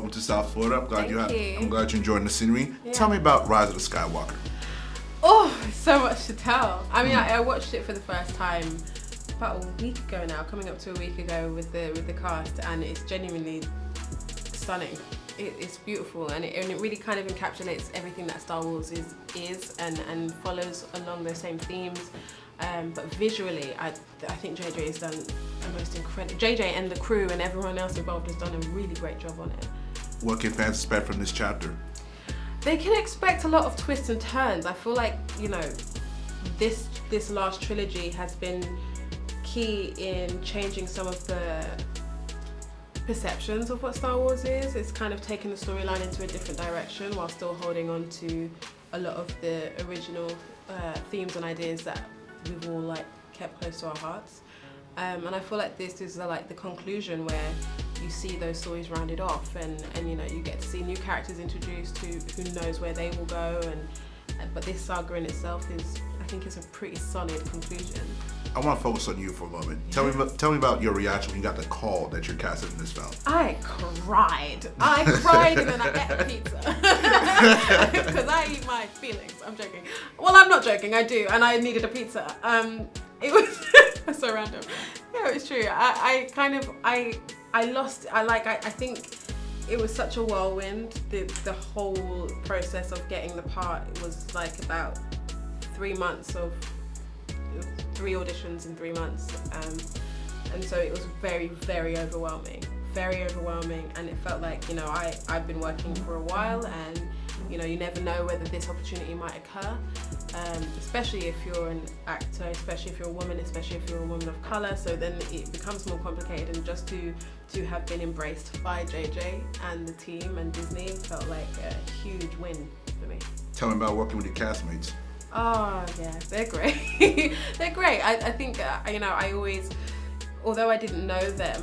welcome to South Florida. I'm glad Thank you. I'm glad you're enjoying the scenery. Yeah. Tell me about Rise of the Skywalker. Oh, so much to tell. I mean, I watched it for the first time about a week ago now, coming up to a week ago with the cast, and it's genuinely stunning. It's beautiful, and it really kind of encapsulates everything that Star Wars is and follows along those same themes. But visually, I think JJ has done the most incredible. JJ and the crew and everyone else involved has done a really great job on it. What can fans expect from this chapter? They can expect a lot of twists and turns. I feel like, you know, this last trilogy has been key in changing some of the perceptions of what Star Wars is. It's kind of taken the storyline into a different direction while still holding on to a lot of the original themes and ideas that we've all like kept close to our hearts. And I feel like this is like the conclusion where you see those stories rounded off, and you know, you get to see new characters introduced who knows where they will go, but this saga in itself I think is a pretty solid conclusion. I want to focus on you for a moment. Yeah. Tell me about your reaction when you got the call that you're casted in this film. I cried and then I ate a pizza. Because I eat my feelings. I'm joking. Well, I'm not joking, I do, and I needed a pizza. It was so random. Yeah, it's true. I think it was such a whirlwind. The whole process of getting the part was like about 3 months of 3 auditions in 3 months, and so it was very, very overwhelming, and it felt like, you know, I've been working for a while, and you know, you never know whether this opportunity might occur, especially if you're an actor, especially if you're a woman, especially if you're a woman of colour. So then it becomes more complicated, and just to have been embraced by JJ and the team and Disney felt like a huge win for me. Tell me about working with your castmates. Oh yeah, they're great. They're great. I think, you know, I always, although I didn't know them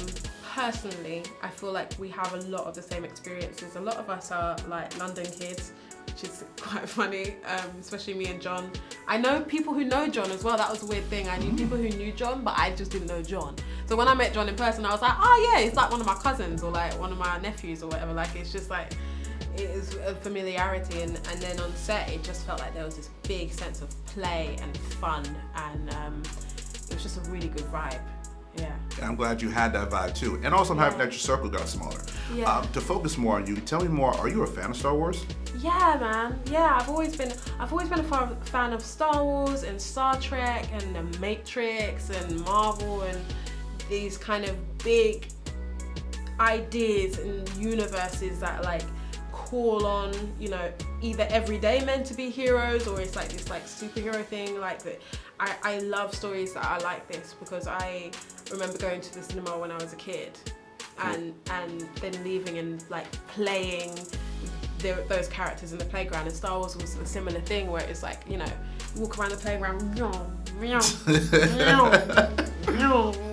personally, I feel like we have a lot of the same experiences. A lot of us are like London kids, which is quite funny, especially me and John. I know people who know John as well. That was a weird thing. I knew people who knew John, but I just didn't know John. So when I met John in person, I was like, oh yeah, he's like one of my cousins or like one of my nephews or whatever. Like, it's just like, it is a familiarity, and then on set it just felt like there was this big sense of play and fun, and it was just a really good vibe. Yeah. And I'm glad you had that vibe too. And also I'm happy that your circle got smaller. Yeah. To focus more on you, tell me more, are you a fan of Star Wars? Yeah, man. Yeah, I've always been a fan of Star Wars and Star Trek and The Matrix and Marvel and these kind of big ideas and universes that like call on, you know, either everyday men to be heroes, or it's like this like superhero thing like that. I love stories that are like this, because I remember going to the cinema when I was a kid and then leaving and like playing those characters in the playground, and Star Wars was a similar thing where it's like, you know, you walk around the playground,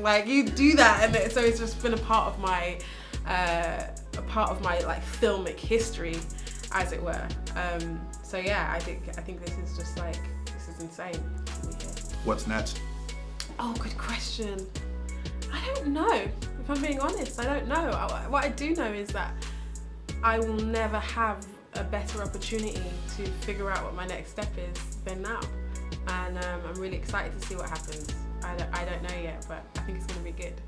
like you do that, and so it's just been a part of my like filmic history, as it were. So yeah, I think this is just like, this is insane. What's next? Oh, good question. I don't know. If I'm being honest, I don't know. What I do know is that I will never have a better opportunity to figure out what my next step is than now. And I'm really excited to see what happens. I don't know yet, but I think it's going to be good.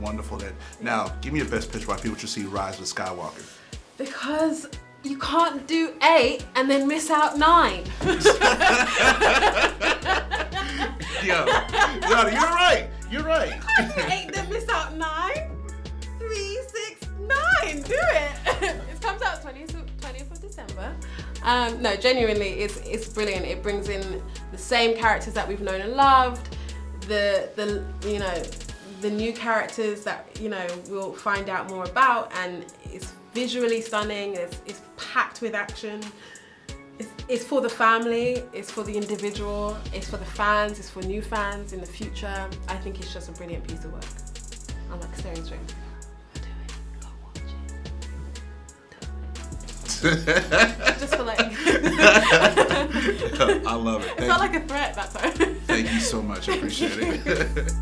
Wonderful then. Now, give me your best pitch why people should see Rise of Skywalker. Because you can't do 8 and then miss out 9. Yo, you're right. You're right. You can't do 8 then miss out 9. 3, 6, 9. Do it. It comes out 20th of December. No, genuinely, it's brilliant. It brings in the same characters that we've known and loved. The you know, the new characters that, you know, we'll find out more about, and it's visually stunning. It's packed with action. It's for the family, it's for the individual, it's for the fans, it's for new fans in the future. I think it's just a brilliant piece of work. I'm like staring straight. Do it, go watch it. Just for like. I love it. It's not like a threat that time. Thank you so much, I appreciate it.